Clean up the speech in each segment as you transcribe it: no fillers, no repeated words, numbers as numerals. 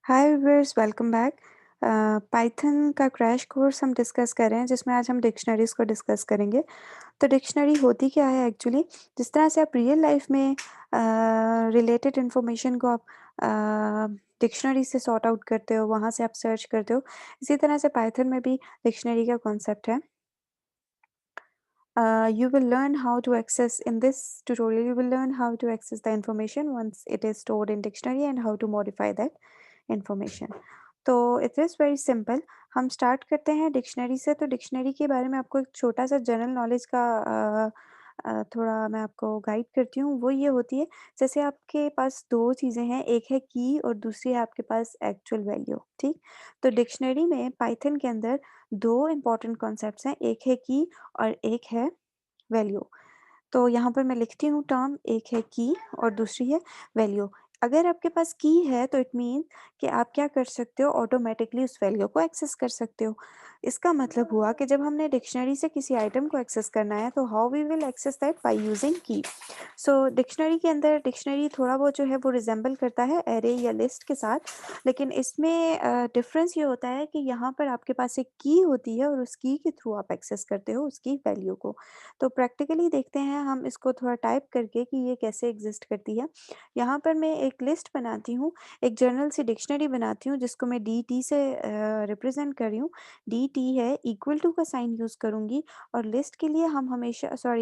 हाय viewers, welcome back. Python का crash course हम discuss कर रहे हैं जिसमें आज हम डिक्शनरीज को डिस्कस करेंगे। तो डिक्शनरी होती क्या है एक्चुअली? जिस तरह से आप रियल लाइफ में रिलेटेड इन्फॉर्मेशन को आप डिक्शनरी से सॉर्ट आउट करते हो, वहाँ से आप सर्च करते हो, इसी तरह से पाइथन में भी डिक्शनरी का कॉन्सेप्ट है। You will learn how to access in this tutorial. You will learn how to access the information once it is stored in dictionary and how to modify that information. तो it is very simple. हम start करते हैं dictionary से। तो dictionary के बारे में आपको एक छोटा सा जनरल नॉलेज का थोड़ा मैं आपको गाइड करती हूँ। वो ये होती है, जैसे आपके पास दो चीज़ें हैं, एक है की और दूसरी है आपके पास एक्चुअल वैल्यू। ठीक, तो डिक्शनरी में पाइथन के अंदर दो इम्पॉर्टेंट कॉन्सेप्ट्स हैं, एक है की और एक है वैल्यू। तो यहाँ पर मैं लिखती हूँ टर्म, एक है की और दूसरी है वैल्यू। अगर आपके पास की है तो इट मीन कि आप क्या कर सकते हो, ऑटोमेटिकली उस वैल्यू को एक्सेस कर सकते हो। इसका मतलब हुआ कि जब हमने डिक्शनरी से किसी आइटम को एक्सेस करना है तो how we will access that by using की। सो डिक्शनरी के अंदर डिक्शनरी थोड़ा बहुत जो है वो रिजेंबल करता है एरे या लिस्ट के साथ, लेकिन इसमें डिफरेंस ये होता है कि यहाँ पर आपके पास एक की होती है और उस की के थ्रू आप एक्सेस करते हो उसकी वैल्यू को। तो प्रैक्टिकली देखते हैं हम इसको थोड़ा टाइप करके कि ये कैसे एग्जिस्ट करती है। यहाँ पर मैं एक लिस्ट बनाती हूँ, एक जर्नल सी डिक्शनरी बनाती हूँ जिसको मैं डी टी से रिप्रेजेंट कर रही हूँ। डी टी है इक्वल टू का साइन यूज़ करूँगी और लिस्ट के लिए हम हमेशा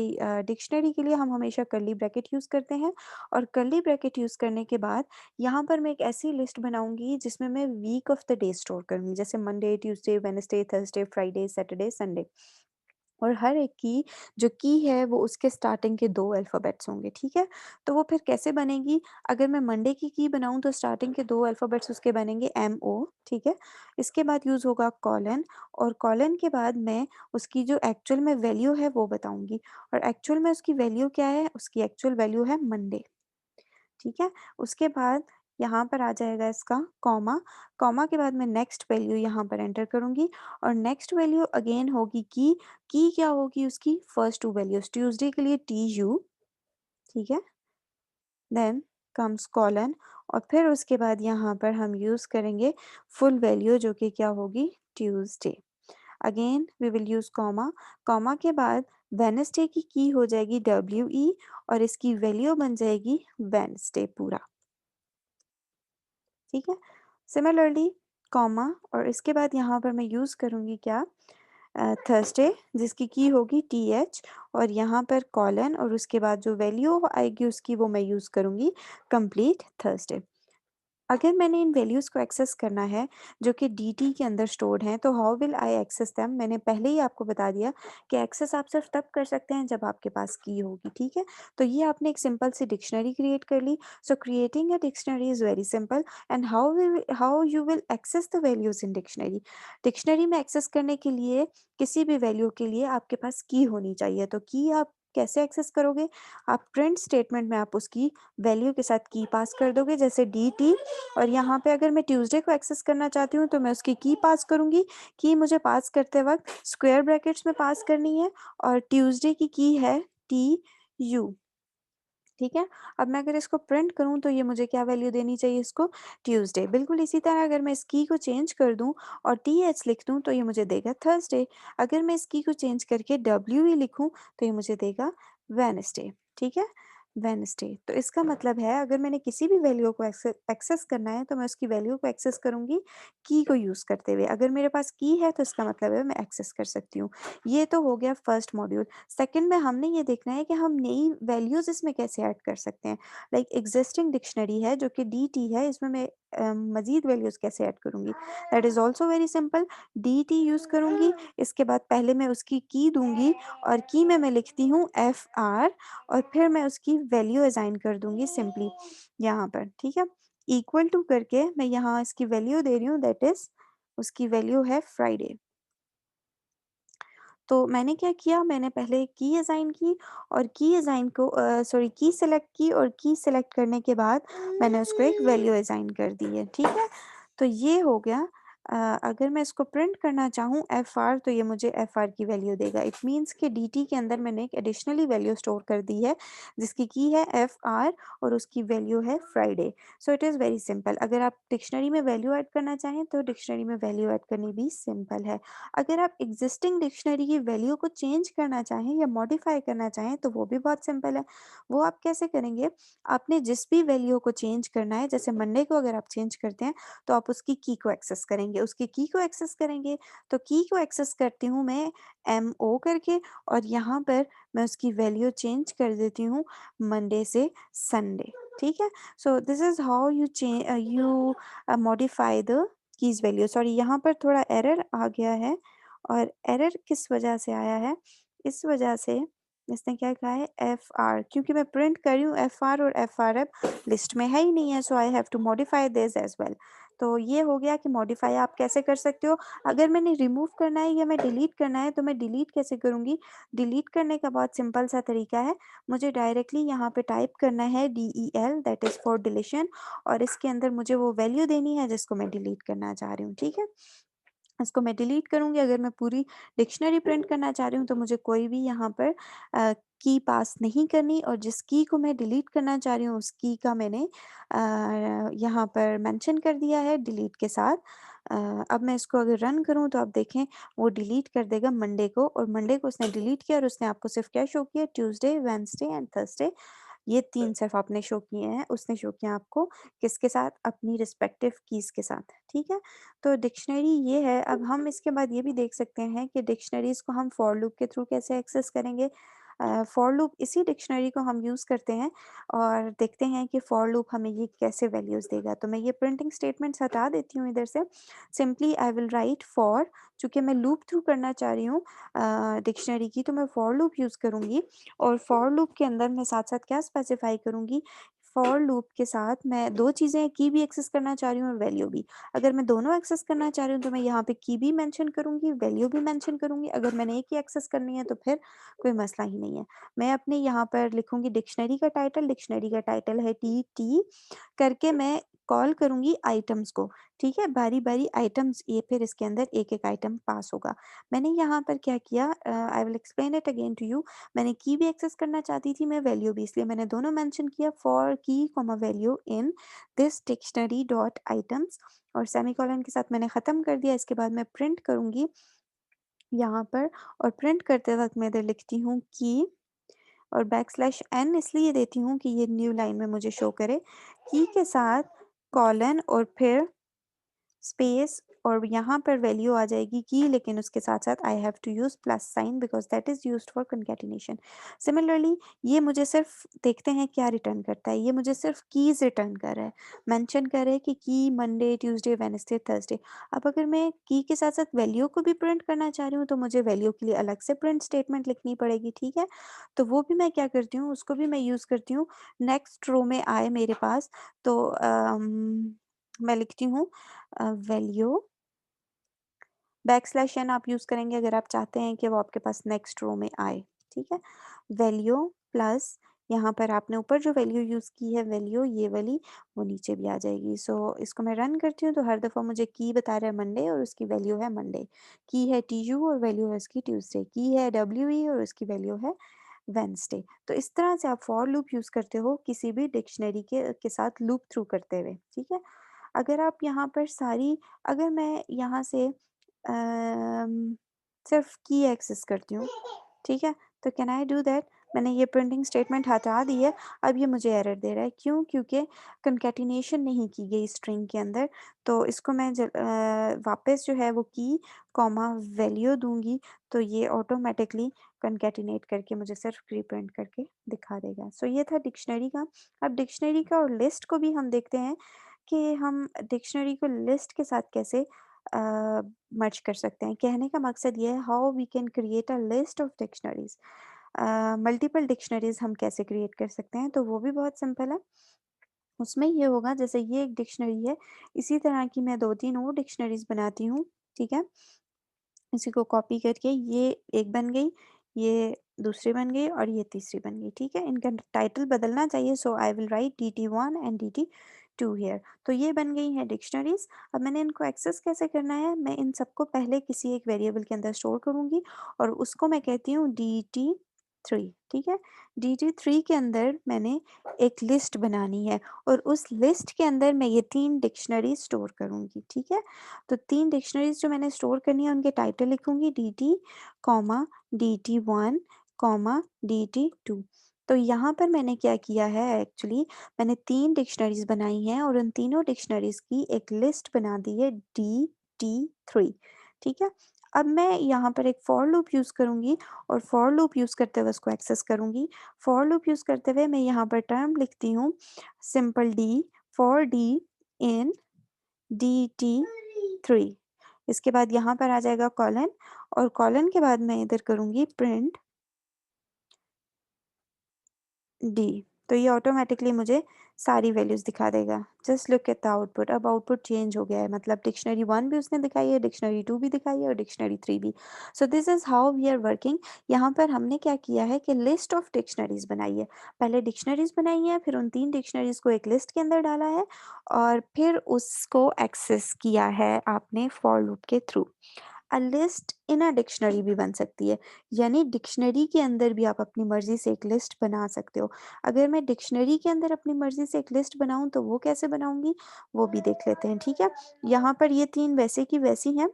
डिक्शनरी के लिए हम हमेशा कर्ली ब्रैकेट यूज़ करते हैं। और कर्ली ब्रैकेट यूज़ करने के बाद यहाँ पर मैं एक ऐसी लिस्ट बनाऊँगी जिसमें मैं week of the day store करूँगी, जैसे Monday, Tuesday, Wednesday, Thursday, Friday, Saturday, Sunday. और हर एक की जो की है वो उसके स्टार्टिंग के 2 अल्फ़ाबेट्स होंगे, ठीक है? तो वो फिर कैसे बनेगी? अगर मैं मंडे की बनाऊँ तो स्टार्टिंग के 2 अल्फ़ाबेट्स उसके बनेंगे MO, ठीक है? इसके बाद यूज़ होगा कोलन और कोलन के बाद मैं उसकी जो एक्चुअल में वैल्यू है वो बताऊँगी और एक्चुअल में उसकी वैल्यू क्या है? उसकी एक्चुअल वैल्यू है मंडे। ठीक है? उसके बाद यहाँ पर आ जाएगा इसका कॉमा, कॉमा के बाद मैं नेक्स्ट वैल्यू यहाँ पर एंटर करूँगी और नेक्स्ट वैल्यू अगेन होगी की क्या होगी उसकी फर्स्ट 2 वैल्यूज़, ट्यूसडे के लिए TU, ठीक है? देन कम्स कोलन और फिर उसके बाद यहाँ पर हम यूज़ करेंगे फुल वैल्यू जो कि क्या होगी Tuesday. Again we will use comma, comma के बाद वेडनेसडे की हो जाएगी WE और इसकी वैल्यू बन जाएगी वेडनेसडे पूरा। ठीक है? सिमिलरली कॉमा और इसके बाद यहाँ पर मैं यूज़ करूँगी क्या थर्सडे जिसकी की होगी TH और यहाँ पर कोलन और उसके बाद जो वैल्यू आएगी उसकी वो मैं यूज़ करूँगी कंप्लीट थर्सडे। अगर मैंने इन वैल्यूज़ को एक्सेस करना है जो कि डीटी के अंदर स्टोर्ड हैं तो how will I access them. मैंने पहले ही आपको बता दिया कि एक्सेस आप सिर्फ तब कर सकते हैं जब आपके पास की होगी, ठीक है? तो ये आपने एक सिंपल सी डिक्शनरी क्रिएट कर ली। So creating a dictionary is very simple and how you will access the values in dictionary. Dictionary में एक्सेस करने के लिए किसी भी वैल्यू के लिए आपके पास की होनी चाहिए। तो की आप कैसे एक्सेस करोगे? आप प्रिंट स्टेटमेंट में आप उसकी वैल्यू के साथ की पास कर दोगे, जैसे dt और यहाँ पे अगर मैं ट्यूसडे को एक्सेस करना चाहती हूँ तो मैं उसकी की पास करूँगी। की मुझे पास करते वक़्त स्क्वायर ब्रैकेट्स में पास करनी है और ट्यूसडे की है TU, ठीक है? अब मैं अगर इसको प्रिंट करूँ तो ये मुझे क्या वैल्यू देनी चाहिए इसको ट्यूसडे। बिल्कुल इसी तरह अगर मैं इस की को चेंज कर दूँ और TH लिख दूँ तो ये मुझे देगा थर्सडे। अगर मैं इस की को चेंज करके WE लिखूँ तो ये मुझे देगा वेडनेसडे, ठीक है? वेडनेसडे। तो इसका मतलब है अगर मैंने किसी भी वैल्यू को एक्सेस करना है तो मैं उसकी वैल्यू को एक्सेस करूँगी की को यूज़ करते हुए। अगर मेरे पास की है तो इसका मतलब है मैं एक्सेस कर सकती हूँ। ये तो हो गया फर्स्ट मॉड्यूल। सेकंड में हमने ये देखना है कि हम नई वैल्यूज़ इसमें कैसे ऐड कर सकते हैं। लाइक एग्जिस्टिंग डिक्शनरी है जो कि डीटी है, इसमें मैं मज़ीद वैल्यूज़ कैसे ऐड करूँगी। That is also very simple. DT use करूँगी, इसके बाद पहले मैं उसकी की दूँगी और की में मैं लिखती हूँ FR और फिर मैं उसकी वैल्यू असाइन कर दूँगी सिंपली यहाँ पर, ठीक है? इक्वल टू करके मैं यहाँ इसकी वैल्यू दे रही हूँ, दैट इज़ उसकी वैल्यू है फ्राइडे। तो मैंने क्या किया, मैंने पहले की असाइन की और की असाइन को की सेलेक्ट की और की सेलेक्ट करने के बाद मैंने उसको एक वैल्यू असाइन कर दी है, ठीक है? तो ये हो गया। अगर मैं इसको प्रिंट करना चाहूँ FR तो ये मुझे FR की वैल्यू देगा। इट मीन्स कि DT के अंदर मैंने एक एडिशनली वैल्यू स्टोर कर दी है जिसकी की है FR और उसकी वैल्यू है Friday. So it is very simple. अगर आप डिक्शनरी में वैल्यू ऐड करना चाहें तो डिक्शनरी में वैल्यू ऐड करनी भी सिंपल है। अगर आप एग्जिस्टिंग डिक्शनरी की वैल्यू को चेंज करना चाहें या मॉडिफाई करना चाहें तो वो भी बहुत सिंपल है। वो आप कैसे करेंगे? आपने जिस भी वैल्यू को चेंज करना है, जैसे मंडे को अगर आप चेंज करते हैं तो आप उसकी की को एक्सेस करेंगे। उसकी की को एक्सेस करेंगे तो की को एक्सेस करती हूँ मैं MO करके और यहाँ पर मैं उसकी वैल्यू चेंज कर देती हूँ मंडे से संडे। ठीक है? सो this is how you modify the keys value. Sorry, यहाँ पर थोड़ा एरर आ गया है और एरर किस वजह से आया है? इस वजह से इसने क्या कहा है FR, क्योंकि मैं प्रिंट कर रही हूँ FR और FRF लिस्ट में है ही नहीं है, so I have to modify this as well. तो ये हो गया कि मॉडिफाई आप कैसे कर सकते हो। अगर मैंने रिमूव करना है या मैं डिलीट करना है तो मैं डिलीट कैसे करूँगी? डिलीट करने का बहुत सिंपल सा तरीका है। मुझे डायरेक्टली यहाँ पे टाइप करना है DEL, that is for deletion, और इसके अंदर मुझे वो वैल्यू देनी है जिसको मैं डिलीट करना चाह रही हूँ। ठीक है? इसको मैं डिलीट करूँगी। अगर मैं पूरी डिक्शनरी प्रिंट करना चाह रही हूँ तो मुझे कोई भी यहाँ पर की पास नहीं करनी, और जिस की को मैं डिलीट करना चाह रही हूँ उस की का मैंने यहाँ पर मेंशन कर दिया है डिलीट के साथ। अब मैं इसको अगर रन करूँ तो आप देखें वो डिलीट कर देगा मंडे को, और मंडे को उसने डिलीट किया और उसने आपको सिर्फ क्या शो किया? Tuesday, Wednesday and Thursday. ये 3 सिर्फ आपने शो किए हैं, उसने शो किया आपको किसके साथ? अपनी रिस्पेक्टिव कीज़ के साथ। ठीक है? तो डिक्शनरी ये है। अब हम इसके बाद ये भी देख सकते हैं कि डिक्शनरीज़ को हम फॉर लूप के थ्रू कैसे एक्सेस करेंगे। फॉर लूप इसी डिक्शनरी को हम यूज़ करते हैं और देखते हैं कि फॉर लूप हमें ये कैसे वैल्यूज़ देगा। तो मैं ये प्रिंटिंग स्टेटमेंट्स हटा देती हूँ इधर से। Simply I will right for, चूँकि मैं लूप थ्रू करना चाह रही हूँ डिक्शनरी की, तो मैं फॉर लूप यूज़ करूँगी और फॉर लूप के अंदर मैं साथ-साथ क्या स्पेसिफाई करूँगी? फॉर लूप के साथ मैं 2 चीज़ें, की भी एक्सेस करना चाह रही हूँ और वैल्यू भी। अगर मैं दोनों एक्सेस करना चाह रही हूँ तो मैं यहाँ पे की भी मेंशन करूँगी, वैल्यू भी मेंशन करूँगी। अगर मैंने एक ही एक्सेस करनी है तो फिर कोई मसला ही नहीं है। मैं अपने यहाँ पर लिखूँगी डिक्शनरी का टाइटल है TT करके मैं कॉल करूँगी आइटम्स को। ठीक है? बारी-बारी आइटम्स, ये फिर इसके अंदर एक-एक आइटम पास होगा। मैंने यहाँ पर क्या किया, I will explain it again to you. मैंने की भी एक्सेस करना चाहती थी, मैं वैल्यू भी, इसलिए मैंने दोनों मेंशन किया, फॉर की comma value in this dictionary dot items, और सेमीकोलन के साथ मैंने ख़त्म कर दिया। इसके बाद मैं प्रिंट करूँगी यहाँ पर, और प्रिंट करते वक़्त मैं इधर लिखती हूँ की और बैकस्लैश n इसलिए देती हूँ कि ये न्यू लाइन में मुझे शो करे। की के साथ कॉलन और फिर स्पेस, और यहाँ पर वैल्यू आ जाएगी की, लेकिन उसके साथ-साथ I have to use plus sign because that is used for concatenation. Similarly ये मुझे सिर्फ देखते हैं क्या रिटर्न करता है। ये मुझे सिर्फ कीज़ रिटर्न कर रहा है। मेंशन कर रहा है कि की मंडे, ट्यूसडे, वेडनेसडे, थर्सडे। अब अगर मैं की के साथ-साथ वैल्यू को भी प्रिंट करना चाह रही हूँ तो मुझे वैल्यू के लिए अलग से प्रिंट स्टेटमेंट लिखनी पड़ेगी, ठीक है? तो वो भी मैं क्या करती हूँ, उसको भी मैं यूज़ करती हूँ। नेक्स्ट रो में आए मेरे पास तो मैं लिखती हूँ वैल्यू बैकस्लैश एन आप यूज़ करेंगे अगर आप चाहते हैं कि वो आपके पास नेक्स्ट रो में आए, ठीक है? वैल्यू प्लस यहाँ पर आपने ऊपर जो वैल्यू यूज़ की है वैल्यू ये वाली, वो नीचे भी आ जाएगी। सो इसको मैं रन करती हूँ तो हर दफ़ा मुझे की बता रहा है मंडे और उसकी वैल्यू है मंडे। की है TU और वैल्यू है उसकी ट्यूसडे। की है WE और उसकी वैल्यू है वेडनेसडे। तो इस तरह से आप फॉर लूप यूज़ करते हो किसी भी डिक्शनरी के साथ लूप थ्रू करते हुए, ठीक है? अगर आप यहाँ पर सारी, अगर मैं यहाँ से सिर्फ की एक्सेस करती हूँ, ठीक है? तो कैन आई डू दैट? मैंने ये प्रिंटिंग स्टेटमेंट हटा दी है, अब ये मुझे एरर दे रहा है, क्यों? क्योंकि कंकैटिनेशन नहीं की गई स्ट्रिंग के अंदर, तो इसको मैं वापस जो है वो की, कॉमा वैल्यू दूँगी, तो ये ऑटोमैटिकली कंकैटिनेट करके मुझे सिर्फ प्रिंट करके दिखा देगा। सो ये था डिक्शनरी का। अब डिक्शनरी का और लिस्ट को भी हम देखते हैं कि हम डिक्शनरी को लिस्ट के साथ कैसे मर्ज कर सकते हैं। कहने का मकसद ये है, how we can create a list of dictionaries. Multiple dictionaries हम कैसे क्रिएट कर सकते हैं, तो वो भी बहुत सिंपल है। उसमें ये होगा, जैसे ये एक डिक्शनरी है, इसी तरह की मैं 2-3 और डिक्शनरीज़ बनाती हूँ, ठीक है? इसी को कॉपी करके ये एक बन गई, ये दूसरी बन गई और ये तीसरी बन गई, ठीक है? इनका टाइटल बदलना चाहिए, so I will write DT1 and DT2। To here. तो ये बन गई हैं डिक्शनरीज। अब मैंने इनको एक्सेस कैसे करना है, मैं इन सबको पहले किसी एक वेरिएबल के अंदर स्टोर करूँगी और उसको मैं कहती हूँ dt3। ठीक है, dt3 के अंदर मैंने एक लिस्ट बनानी है और उस लिस्ट के अंदर मैं ये 3 डिक्शनरी स्टोर करूँगी। ठीक है, तो 3 डिक्शनरीज जो मैंने स्टोर करनी है उनके टाइटल लिखूँगी dt, dt1, dt2। तो यहाँ पर मैंने क्या किया है, एक्चुअली मैंने 3 डिक्शनरीज़ बनाई हैं और उन तीनों डिक्शनरीज़ की एक लिस्ट बना दी है dt3। ठीक है, अब मैं यहाँ पर एक फॉर लूप यूज़ करूँगी और फॉर लूप यूज़ करते हुए उसको एक्सेस करूँगी। फॉर लूप यूज़ करते हुए मैं यहाँ पर टर्म लिखती हूँ simple D, for D in dt3। इसके बाद यहाँ पर आ जाएगा कॉलन और कॉलन के बाद मैं इधर करूँगी प्रिंट डी। तो ये ऑटोमेटिकली मुझे सारी वैल्यूज़ दिखा देगा। Just look at the output. अब आउटपुट चेंज हो गया है, मतलब डिक्शनरी 1 भी उसने दिखाई है, डिक्शनरी 2 भी दिखाई है और डिक्शनरी 3 भी। So this is how we are working. यहाँ पर हमने क्या किया है कि लिस्ट ऑफ डिक्शनरीज़ बनाई है। पहले डिक्शनरीज़ बनाई है, फिर उन 3 डिक्शनरीज़ को एक लिस्ट के अंदर डाला है और फिर उसको एक्सेस किया है आपने फॉर लूप के through. A list in a dictionary भी बन सकती है, यानी डिक्शनरी के अंदर भी आप अपनी मर्ज़ी से एक लिस्ट बना सकते हो। अगर मैं डिक्शनरी के अंदर अपनी मर्ज़ी से एक लिस्ट बनाऊँ तो वो कैसे बनाऊँगी, वो भी देख लेते हैं। ठीक है, यहाँ पर ये 3 वैसे की वैसी हैं,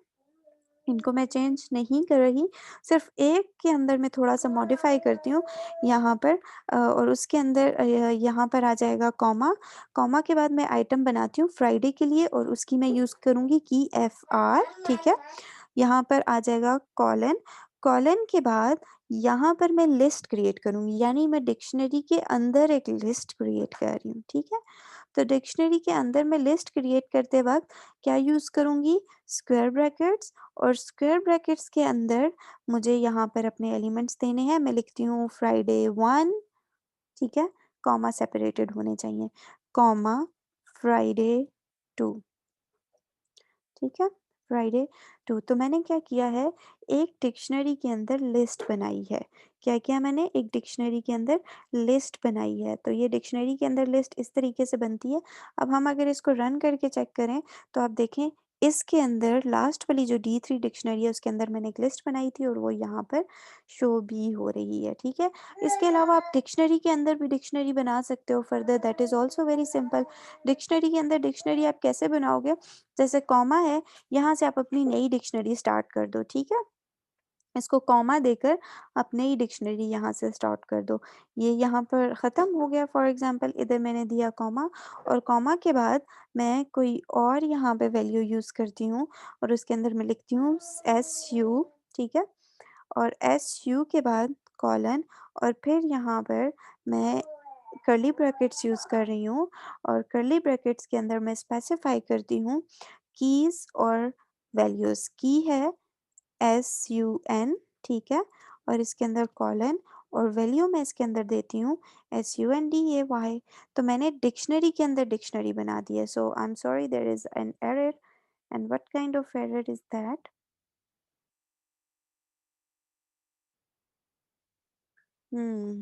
इनको मैं चेंज नहीं कर रही, सिर्फ़ एक के अंदर मैं थोड़ा-सा मॉडिफ़ाई करती हूँ यहाँ पर और उसके अंदर यहाँ पर आ जाएगा कॉमा, कॉमा के बाद मैं आइटम बनाती हूँ फ्राइडे के लिए और उसकी मैं यूज़ करूँगी की FR। ठीक है, यहाँ पर आ जाएगा कॉलन, कॉलन के बाद यहाँ पर मैं लिस्ट क्रिएट करूँगी, यानी मैं डिक्शनरी के अंदर एक लिस्ट क्रिएट कर रही हूँ। ठीक है, तो डिक्शनरी के अंदर मैं लिस्ट क्रिएट करते वक़्त क्या यूज़ करूँगी, स्क्वायर ब्रैकेट्स और स्क्वायर ब्रैकेट्स के अंदर मुझे यहाँ पर अपने एलिमेंट्स देने हैं। मैं लिखती हूँ फ्राइडे 1। ठीक है, कॉमा सेपरेटेड होने चाहिए, कॉमा फ्राइडे 2। ठीक है, फ्राइडे 2। तो मैंने क्या किया है, एक डिक्शनरी के अंदर लिस्ट बनाई है। क्या किया मैंने, एक डिक्शनरी के अंदर लिस्ट बनाई है। तो ये डिक्शनरी के अंदर लिस्ट इस तरीके से बनती है। अब हम अगर इसको रन करके चेक करें तो आप देखें इसके अंदर लास्ट वाली जो डी3 डिक्शनरी है उसके अंदर मैंने एक लिस्ट बनाई थी और वो यहाँ पर शो भी हो रही है। ठीक है, इसके अलावा आप डिक्शनरी के अंदर भी डिक्शनरी बना सकते हो further, that is also very simple. Dictionary के अंदर डिक्शनरी आप कैसे बनाओगे, जैसे कॉमा है, यहाँ से आप अपनी नई डिक्शनरी स्टार्ट कर दो। ठीक है, इसको कॉमा देकर आप नई डिक्शनरी यहाँ से स्टार्ट कर दो। ये यहाँ पर ख़त्म हो गया, फॉर एग्ज़ाम्पल इधर मैंने दिया कॉमा और कॉमा के बाद मैं कोई और यहाँ पे वैल्यू यूज़ करती हूँ और उसके अंदर मैं लिखती हूँ SU। ठीक है, और SU के बाद कॉलन और फिर यहाँ पर मैं कर्ली ब्रैकेट्स यूज़ कर रही हूँ और कर्ली ब्रैकेट्स के अंदर मैं स्पेसिफ़ाई करती हूँ कीज़ और वैल्यूज़। की है SUN। ठीक है, और इसके अंदर कॉलन और वैल्यू मैं इसके अंदर देती हूँ SUNDAY। तो मैंने डिक्शनरी के अंदर डिक्शनरी बना दी है। So I am sorry, there is an error. And what kind of error is that?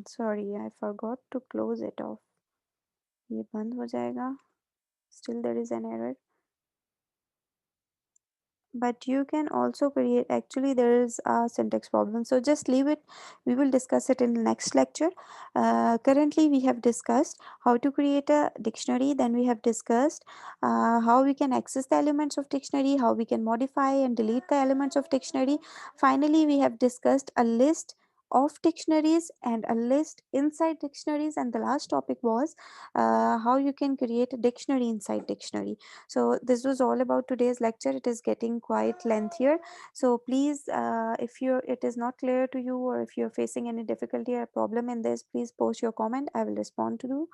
Sorry, I forgot to close it off. ये बंद हो जाएगा। Still there is an error. But you can also create, actually there is a syntax problem, so just leave it. We will discuss it in the next lecture. Currently we have discussed how to create a dictionary, then we have discussed how we can access the elements of dictionary, how we can modify and delete the elements of dictionary. Finally we have discussed a list of dictionaries and a list inside dictionaries, and the last topic was how you can create a dictionary inside dictionary. So this was all about today's lecture. It is getting quite lengthier, so please if you it is not clear to you or if you're facing any difficulty or problem in this, please post your comment. I will respond to you.